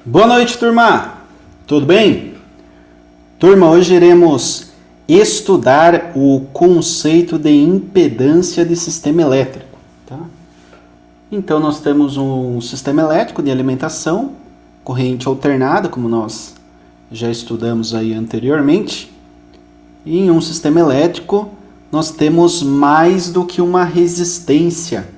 Boa noite, turma! Tudo bem? Turma, hoje iremos estudar o conceito de impedância de sistema elétrico. Tá? Então, nós temos um sistema elétrico de alimentação, corrente alternada, como nós já estudamos aí anteriormente. E em um sistema elétrico, nós temos mais do que uma resistência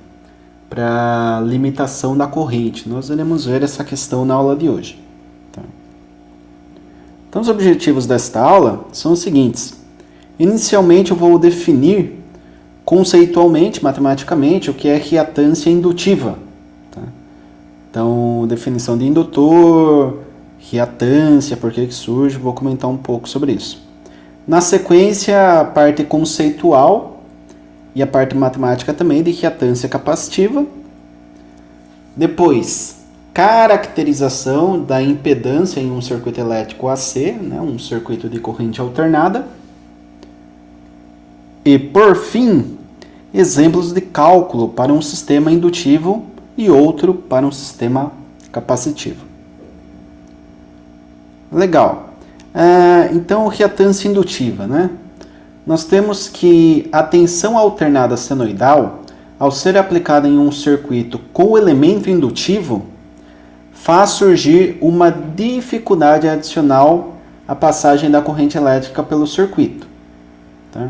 para limitação da corrente. Nós iremos ver essa questão na aula de hoje. Tá? Então, os objetivos desta aula são os seguintes. Inicialmente, eu vou definir conceitualmente, matematicamente, o que é reatância indutiva. Tá? Então, definição de indutor, reatância, por que surge, vou comentar um pouco sobre isso. Na sequência, a parte conceitual e a parte matemática também de reatância capacitiva. Depois, caracterização da impedância em um circuito elétrico AC, né, um circuito de corrente alternada. E, por fim, exemplos de cálculo para um sistema indutivo e outro para um sistema capacitivo. Legal. Então, reatância indutiva, né? Nós temos que a tensão alternada senoidal, ao ser aplicada em um circuito com elemento indutivo, faz surgir uma dificuldade adicional à passagem da corrente elétrica pelo circuito. Tá?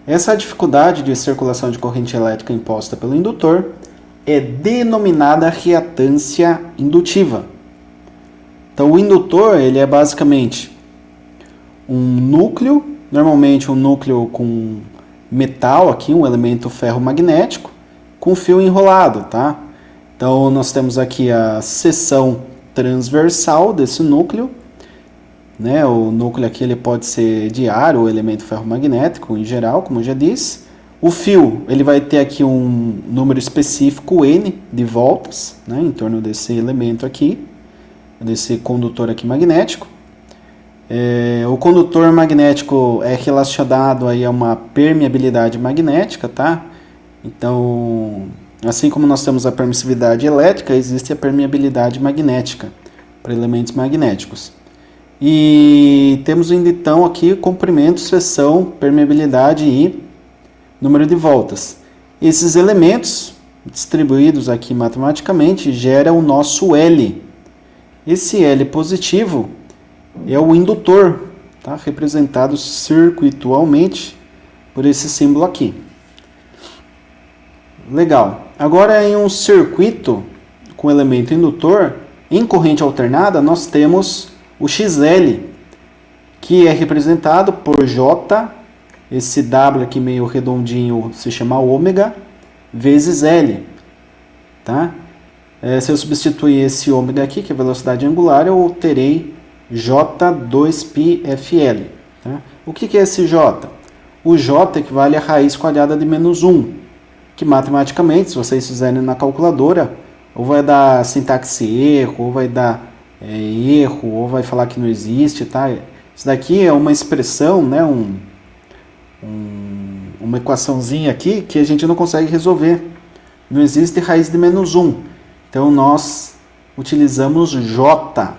Essa dificuldade de circulação de corrente elétrica imposta pelo indutor é denominada reatância indutiva. Então, o indutor ele é basicamente um núcleo, normalmente um núcleo com metal aqui, um elemento ferromagnético, com fio enrolado, tá? Então, nós temos aqui a seção transversal desse núcleo, né? O núcleo aqui ele pode ser de ar ou elemento ferromagnético em geral, como eu já disse. O fio ele vai ter aqui um número específico N de voltas, né? Em torno desse elemento aqui, desse condutor aqui magnético. O condutor magnético é relacionado aí a uma permeabilidade magnética, tá? Então, assim como nós temos a permissividade elétrica, existe a permeabilidade magnética para elementos magnéticos. E temos então aqui comprimento, seção, permeabilidade e número de voltas. Esses elementos distribuídos aqui matematicamente geram o nosso L. Esse L positivo é o indutor, tá? Representado circuitualmente por esse símbolo aqui. Legal. Agora, em um circuito com elemento indutor, em corrente alternada, nós temos o XL, que é representado por J, esse W aqui meio redondinho se chama ômega, vezes L. Tá? Se eu substituir esse ômega aqui, que é a velocidade angular, eu terei J2πfL. Tá? O que é esse J? O J equivale à raiz quadrada de menos 1, que matematicamente, se vocês fizerem na calculadora, ou vai dar sintaxe erro, ou vai dar erro, ou vai falar que não existe. Tá? Isso daqui é uma expressão, né? Uma equaçãozinha aqui que a gente não consegue resolver. Não existe raiz de menos 1. Então, nós utilizamos J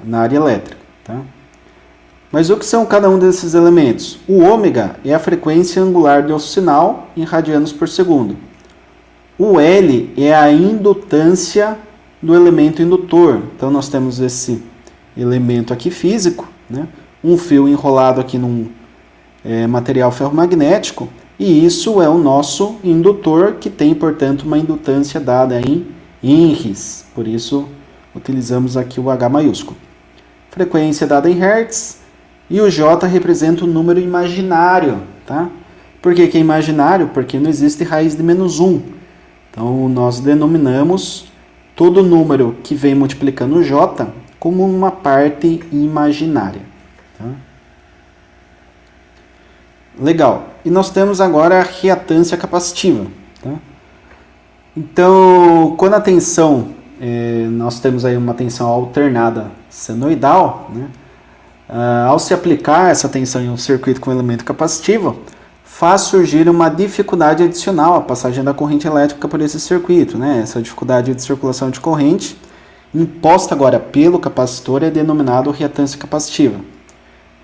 na área elétrica. Tá? Mas o que são cada um desses elementos? O ômega é a frequência angular do sinal em radianos por segundo. O L é a indutância do elemento indutor. Então, nós temos esse elemento aqui físico, né? Um fio enrolado aqui num material ferromagnético, e isso é o nosso indutor, que tem, portanto, uma indutância dada em Henrys. Por isso, utilizamos aqui o H maiúsculo. Frequência dada em Hertz, e o J representa o número imaginário. Tá? Por que é imaginário? Porque não existe raiz de menos 1. Então, nós denominamos todo número que vem multiplicando o J como uma parte imaginária. Tá? Legal. E nós temos agora a reatância capacitiva. Tá? Então, quando a tensão, nós temos aí uma tensão alternada senoidal, né? Ao se aplicar essa tensão em um circuito com elemento capacitivo, faz surgir uma dificuldade adicional à passagem da corrente elétrica por esse circuito, né? Essa dificuldade de circulação de corrente imposta agora pelo capacitor é denominado reatância capacitiva.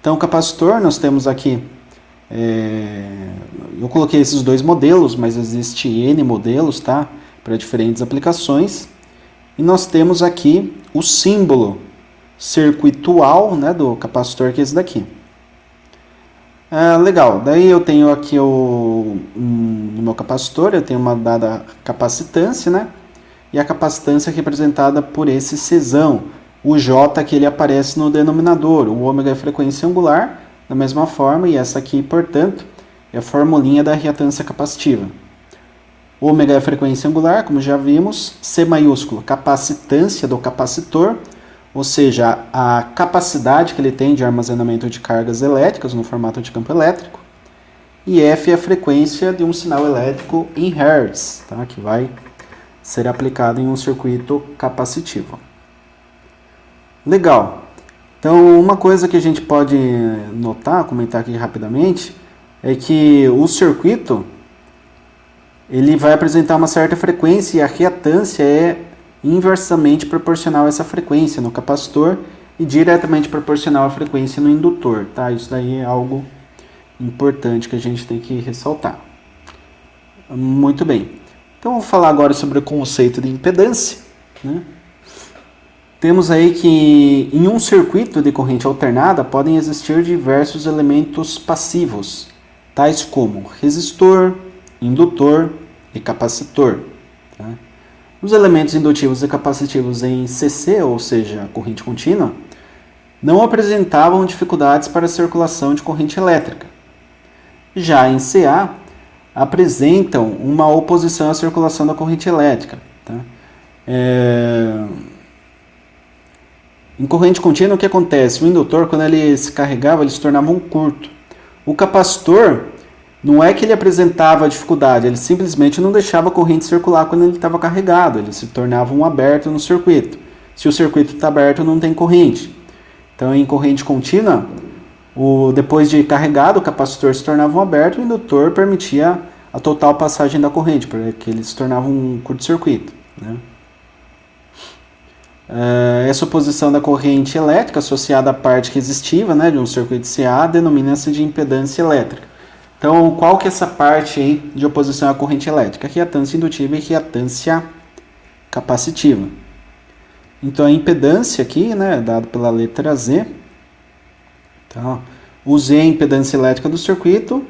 Então, o capacitor, nós temos aqui, eu coloquei esses dois modelos, mas existe N modelos, tá? Para diferentes aplicações. E nós temos aqui o símbolo circuitual, né, do capacitor, que é esse daqui. Legal, daí eu tenho aqui no meu capacitor, eu tenho uma dada capacitância, né? E a capacitância é representada por esse Czão, o J que ele aparece no denominador, o ômega é a frequência angular, da mesma forma, e essa aqui, portanto, é a formulinha da reatância capacitiva. Ômega é a frequência angular, como já vimos, C maiúsculo, capacitância do capacitor, ou seja, a capacidade que ele tem de armazenamento de cargas elétricas no formato de campo elétrico, e F é a frequência de um sinal elétrico em Hertz, tá? Que vai ser aplicado em um circuito capacitivo. Legal. Então, uma coisa que a gente pode notar, comentar aqui rapidamente, é que o circuito ele vai apresentar uma certa frequência e a reatância é inversamente proporcional a essa frequência no capacitor e diretamente proporcional à frequência no indutor, tá? Isso daí é algo importante que a gente tem que ressaltar. Muito bem. Então, vou falar agora sobre o conceito de impedância, né? Temos aí que em um circuito de corrente alternada podem existir diversos elementos passivos, tais como resistor, indutor e capacitor, tá? Os elementos indutivos e capacitivos em CC, ou seja, corrente contínua, não apresentavam dificuldades para a circulação de corrente elétrica. Já em CA, apresentam uma oposição à circulação da corrente elétrica, tá? Em corrente contínua, o que acontece? O indutor, quando ele se carregava, ele se tornava um curto. O capacitor, não é que ele apresentava dificuldade, ele simplesmente não deixava a corrente circular quando ele estava carregado, ele se tornava um aberto no circuito. Se o circuito está aberto, não tem corrente. Então, em corrente contínua, depois de carregado, o capacitor se tornava um aberto e o indutor permitia a total passagem da corrente, porque ele se tornava um curto-circuito, né? Essa oposição da corrente elétrica associada à parte resistiva, né, de um circuito CA denomina-se de impedância elétrica. Então, qual que é essa parte aí de oposição à corrente elétrica? Reatância indutiva e reatância capacitiva. Então, a impedância aqui, né, dado pela letra Z. Então, o Z é a impedância elétrica do circuito,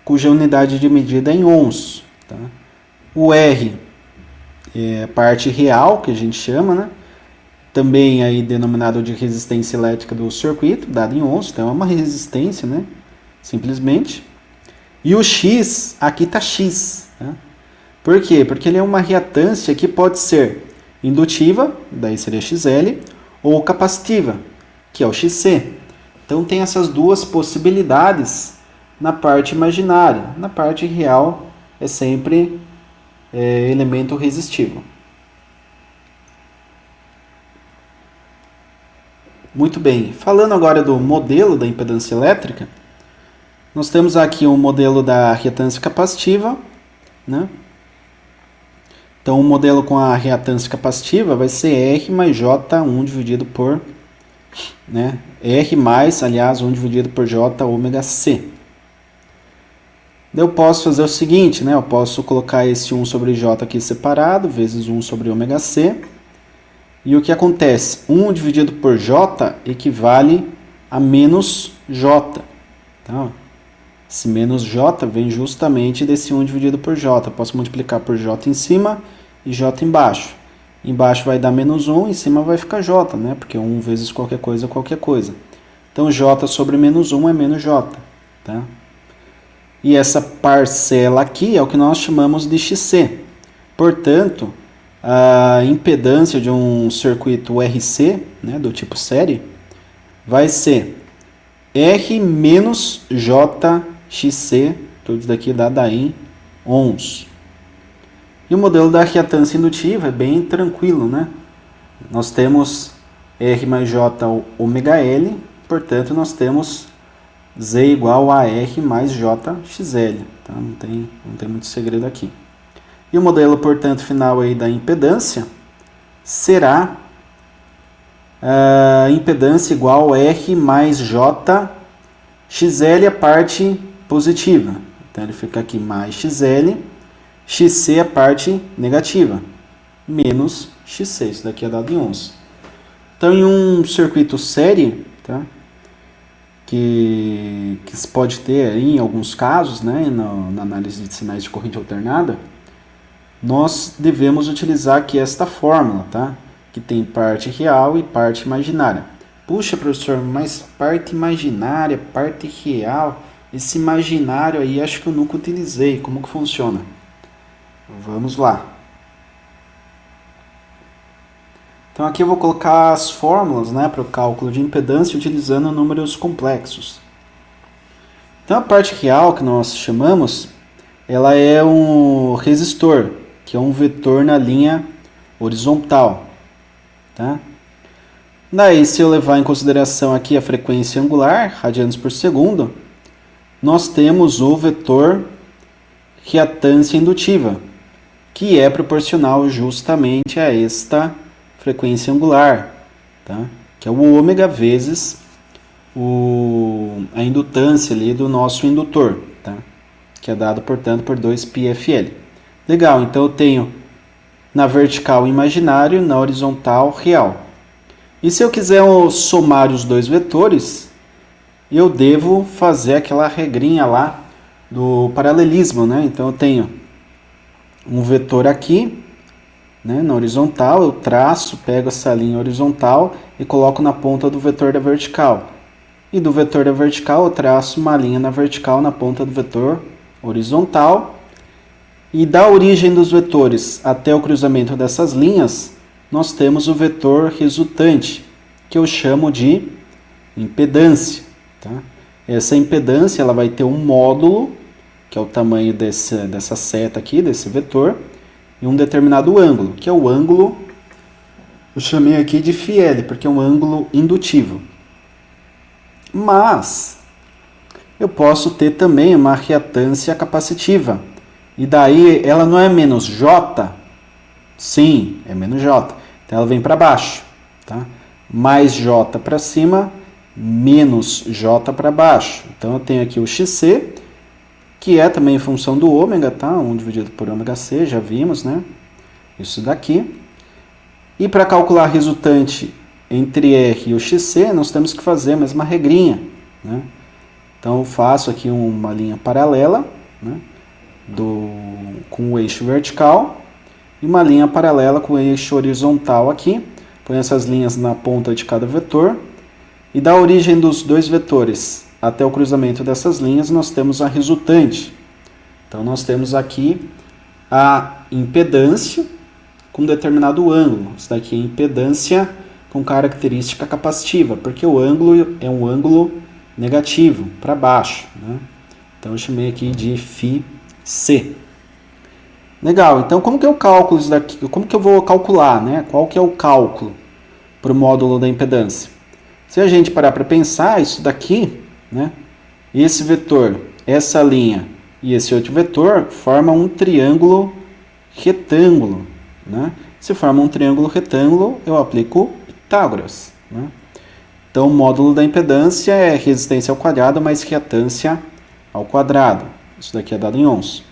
cuja unidade de medida é em ohms, tá? O R é a parte real, que a gente chama, né? Também aí denominado de resistência elétrica do circuito, dado em ohms, então é uma resistência, né? Simplesmente. E o X, aqui está X. Tá? Por quê? Porque ele é uma reatância que pode ser indutiva, daí seria XL, ou capacitiva, que é o XC. Então tem essas duas possibilidades na parte imaginária. Na parte real é sempre elemento resistivo. Muito bem, falando agora do modelo da impedância elétrica, nós temos aqui um modelo da reatância capacitiva, né? Então, o modelo com a reatância capacitiva vai ser R mais J1 dividido por, né? R mais, aliás, 1 dividido por J ômega C. Eu posso fazer o seguinte, né? Eu posso colocar esse 1 sobre J aqui separado, vezes 1 sobre ômega C. E o que acontece? 1 dividido por J equivale a menos J. Então, esse menos J vem justamente desse 1 dividido por J. Eu posso multiplicar por J em cima e J embaixo. Embaixo vai dar menos 1, em cima vai ficar J, né? Porque 1 vezes qualquer coisa é qualquer coisa. Então, J sobre menos 1 é menos J. Tá? E essa parcela aqui é o que nós chamamos de XC. Portanto, a impedância de um circuito RC, né, do tipo série, vai ser R menos JXC, tudo isso daqui dado em ohms. E o modelo da reatância indutiva é bem tranquilo, né? Nós temos R mais J ômega L, portanto nós temos Z igual a R mais JXL. Tá? Não tem muito segredo aqui. E o modelo, portanto, final aí da impedância será impedância igual R mais J, XL a parte positiva. Então ele fica aqui mais XL, XC a parte negativa, menos XC. Isso daqui é dado em ohms. Então em um circuito série, tá? Que se pode ter aí em alguns casos, né, na análise de sinais de corrente alternada, nós devemos utilizar aqui esta fórmula, tá? Que tem parte real e parte imaginária. Puxa, professor, mas parte imaginária, parte real, esse imaginário aí acho que eu nunca utilizei. Como que funciona? Vamos lá. Então aqui eu vou colocar as fórmulas, né, para o cálculo de impedância utilizando números complexos. Então a parte real que nós chamamos, ela é um resistor, que é um vetor na linha horizontal. Tá? Daí, se eu levar em consideração aqui a frequência angular, radianos por segundo, nós temos o vetor reatância indutiva, que é proporcional justamente a esta frequência angular, tá? Que é o ômega vezes a indutância ali do nosso indutor, tá? Que é dado, portanto, por 2πfl. Legal, então eu tenho na vertical imaginário, na horizontal real. E se eu quiser somar os dois vetores, eu devo fazer aquela regrinha lá do paralelismo, né? Então eu tenho um vetor aqui, né, na horizontal, eu traço, pego essa linha horizontal e coloco na ponta do vetor da vertical. E do vetor da vertical eu traço uma linha na vertical na ponta do vetor horizontal. E da origem dos vetores até o cruzamento dessas linhas, nós temos o vetor resultante, que eu chamo de impedância. Tá? Essa impedância ela vai ter um módulo, que é o tamanho dessa seta aqui, desse vetor, e um determinado ângulo, que é o ângulo, eu chamei aqui de φL, porque é um ângulo indutivo. Mas eu posso ter também uma reatância capacitiva. E daí ela não é menos J? Sim, é menos J. Então ela vem para baixo. Tá? Mais J para cima, menos J para baixo. Então eu tenho aqui o XC, que é também função do ômega, tá? 1 dividido por ômega C, já vimos, né? Isso daqui. E para calcular a resultante entre R e o XC, nós temos que fazer a mesma regrinha, né? Então eu faço aqui uma linha paralela, né? Com o eixo vertical e uma linha paralela com o eixo horizontal aqui. Põe essas linhas na ponta de cada vetor. E da origem dos dois vetores até o cruzamento dessas linhas, nós temos a resultante. Então, nós temos aqui a impedância com determinado ângulo. Isso daqui é impedância com característica capacitiva, porque o ângulo é um ângulo negativo, para baixo, né? Então, eu chamei aqui de φC. Legal, então como que eu calculo isso daqui? Como que eu vou calcular, né? Qual que é o cálculo para o módulo da impedância? Se a gente parar para pensar, isso daqui, né? Esse vetor, essa linha e esse outro vetor formam um triângulo retângulo, né? Se forma um triângulo retângulo, eu aplico Pitágoras, né? Então, o módulo da impedância é resistência ao quadrado mais reatância ao quadrado. Isso daqui é dado em ohms.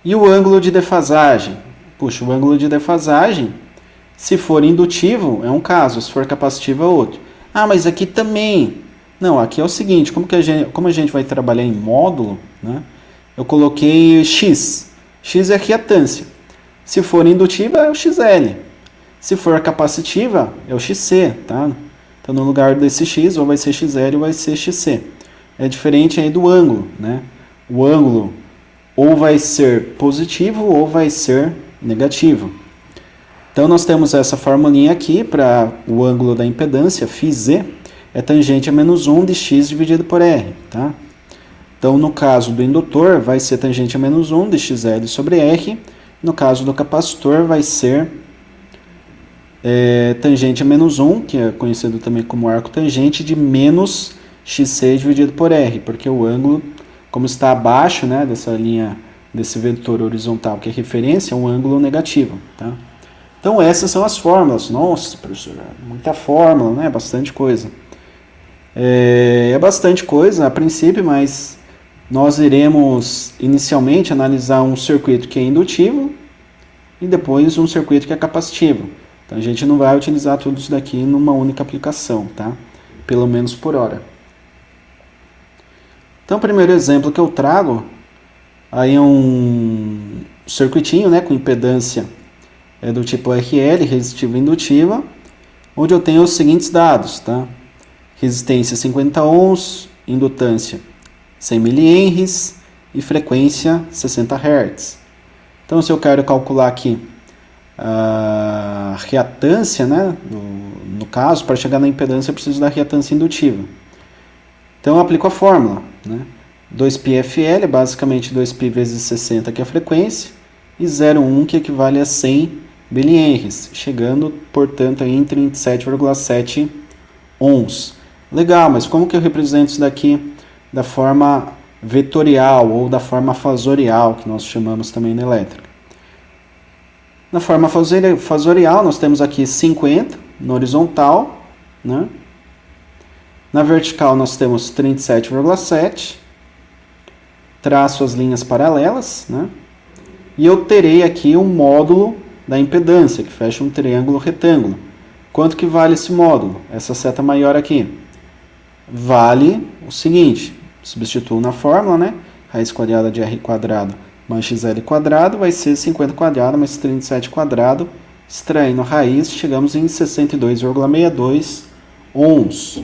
E o ângulo de defasagem? Puxa, o ângulo de defasagem, se for indutivo, é um caso, se for capacitivo, é outro. Ah, mas aqui também. Não, aqui é o seguinte, como a gente vai trabalhar em módulo, né? Eu coloquei X. X é reatância. Se for indutiva, é o XL. Se for capacitiva, é o XC, tá? Então, no lugar desse X, ou vai ser XL ou vai ser XC. É diferente aí do ângulo, né? O ângulo ou vai ser positivo ou vai ser negativo. Então, nós temos essa formulinha aqui para o ângulo da impedância, φz, é tangente a menos 1 de x dividido por r, tá? Então, no caso do indutor, vai ser tangente a menos 1 de xl sobre r. No caso do capacitor, vai ser tangente a menos 1, que é conhecido também como arco tangente, de menos xc dividido por r, porque o ângulo, como está abaixo, né, dessa linha, desse vetor horizontal que é referência, é um ângulo negativo, tá? Então essas são as fórmulas. Nossa, professor, muita fórmula, né? Bastante coisa. É bastante coisa a princípio, mas nós iremos inicialmente analisar um circuito que é indutivo e depois um circuito que é capacitivo. Então a gente não vai utilizar tudo isso daqui numa única aplicação, tá? Pelo menos por hora. Então o primeiro exemplo que eu trago aí é um circuitinho, né, com impedância do tipo RL, resistiva indutiva, onde eu tenho os seguintes dados, tá? Resistência 50 ohms, indutância 100 mH e frequência 60 Hz. Então, se eu quero calcular aqui a reatância, né, no caso, para chegar na impedância eu preciso da reatância indutiva. Então, eu aplico a fórmula, né? 2πfL é basicamente 2π vezes 60, que é a frequência, e 0,1, que equivale a 100 mH, chegando, portanto, em 37,7 ohms. Legal, mas como que eu represento isso daqui da forma vetorial ou da forma fasorial, que nós chamamos também na elétrica? Na forma fasorial, nós temos aqui 50 na horizontal, né? Na vertical nós temos 37,7, traço as linhas paralelas, né? E eu terei aqui um módulo da impedância, que fecha um triângulo retângulo. Quanto que vale esse módulo? Essa seta maior aqui. Vale o seguinte, substituo na fórmula, né? Raiz quadrada de R quadrado mais XL quadrado vai ser 50 quadrado mais 37 quadrado. Extraindo a raiz, chegamos em 62,62 ohms.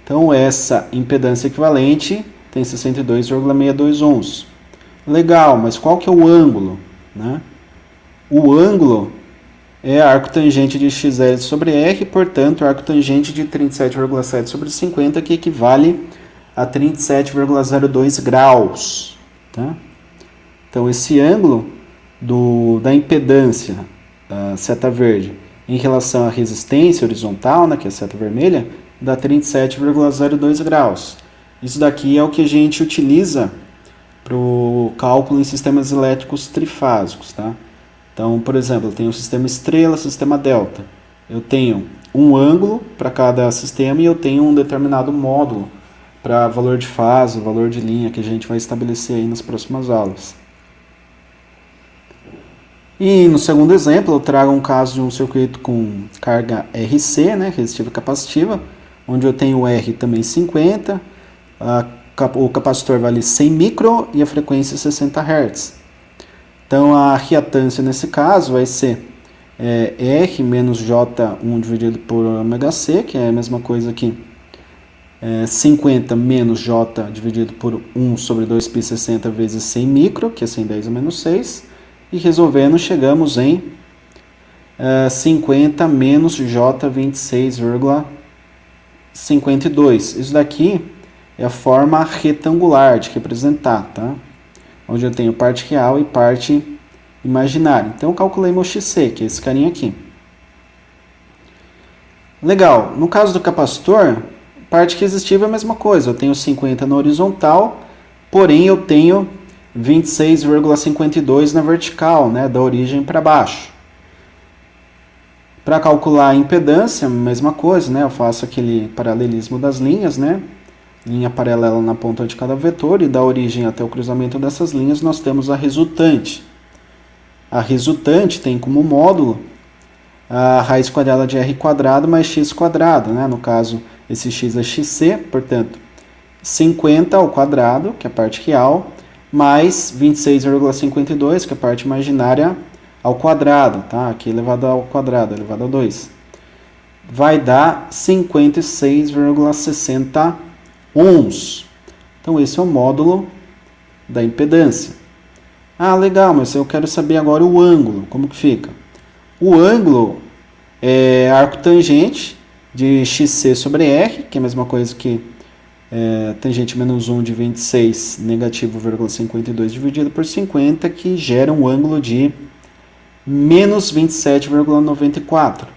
Então, essa impedância equivalente tem 62,62 ohms. Legal, mas qual que é o ângulo, né? O ângulo é arco tangente de XL sobre R, portanto, arco tangente de 37,7 sobre 50, que equivale a 37,02 graus. Tá? Então, esse ângulo da impedância da seta verde em relação à resistência horizontal, né, que é a seta vermelha, dá 37,02 graus. Isso daqui é o que a gente utiliza para o cálculo em sistemas elétricos trifásicos, tá? Então, por exemplo, eu tenho o sistema estrela, sistema delta. Eu tenho um ângulo para cada sistema e eu tenho um determinado módulo para valor de fase, valor de linha, que a gente vai estabelecer aí nas próximas aulas. E no segundo exemplo, eu trago um caso de um circuito com carga RC, né, resistiva e capacitiva, onde eu tenho R também 50, o capacitor vale 100 micro e a frequência 60 Hz. Então, a reatância nesse caso vai ser R menos J1 dividido por ωc, que é a mesma coisa que 50 menos J dividido por 1 sobre 2π60 vezes 100 micro, que é 110 a menos 6. E resolvendo, chegamos em 50 menos J 26,52. Isso daqui é a forma retangular de representar, tá? Onde eu tenho parte real e parte imaginária. Então, eu calculei meu XC, que é esse carinha aqui. Legal. No caso do capacitor, parte resistiva é a mesma coisa. Eu tenho 50 na horizontal, porém eu tenho 26,52 na vertical, né, da origem para baixo. Para calcular a impedância, mesma coisa, né? Eu faço aquele paralelismo das linhas, né? Linha paralela na ponta de cada vetor, e da origem até o cruzamento dessas linhas nós temos a resultante. A resultante tem como módulo a raiz quadrada de R quadrado mais x quadrado, né? No caso, esse x é xc, portanto, 50 ao quadrado, que é a parte real, mais 26,52, que é a parte imaginária, ao quadrado, tá? Aqui elevado ao quadrado, elevado a 2. Vai dar 56,60 ohms. Então, esse é o módulo da impedância. Ah, legal, mas eu quero saber agora o ângulo. Como que fica? O ângulo é arco tangente de XC sobre R, que é a mesma coisa que tangente menos 1 de 26 negativo 0,52 dividido por 50, que gera um ângulo de menos 27,94.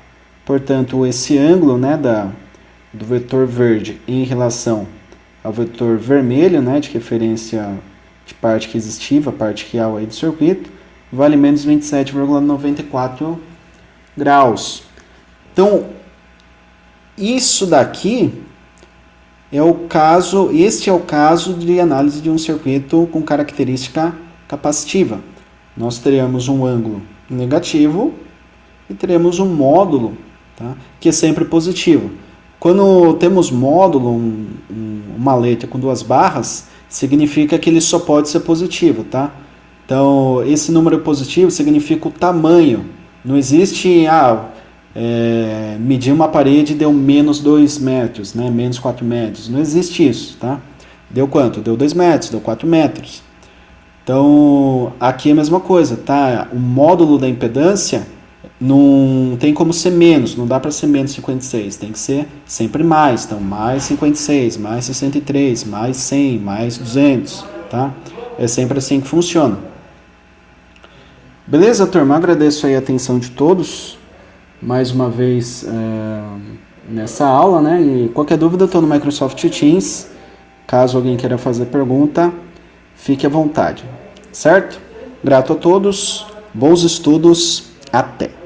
Portanto, esse ângulo, né, do vetor verde em relação ao vetor vermelho, né, de referência de parte resistiva, parte real aí do circuito, vale menos 27,94 graus. Então, isso daqui é o caso, este é o caso de análise de um circuito com característica capacitiva. Nós teremos um ângulo negativo e teremos um módulo, tá, que é sempre positivo. Quando temos módulo, uma letra com duas barras, significa que ele só pode ser positivo, tá? Então, esse número positivo significa o tamanho. Não existe, medir uma parede e deu menos 2 metros, né? Menos 4 metros. Não existe isso, tá? Deu quanto? Deu 2 metros, deu 4 metros. Então, aqui é a mesma coisa, tá? O módulo da impedância não tem como ser menos, não dá para ser menos 56, tem que ser sempre mais. Então, mais 56, mais 63, mais 100, mais 200, tá? É sempre assim que funciona. Beleza, turma? Agradeço aí a atenção de todos, mais uma vez nessa aula, né? E qualquer dúvida, eu estou no Microsoft Teams. Caso alguém queira fazer pergunta, fique à vontade, certo? Grato a todos, bons estudos, até!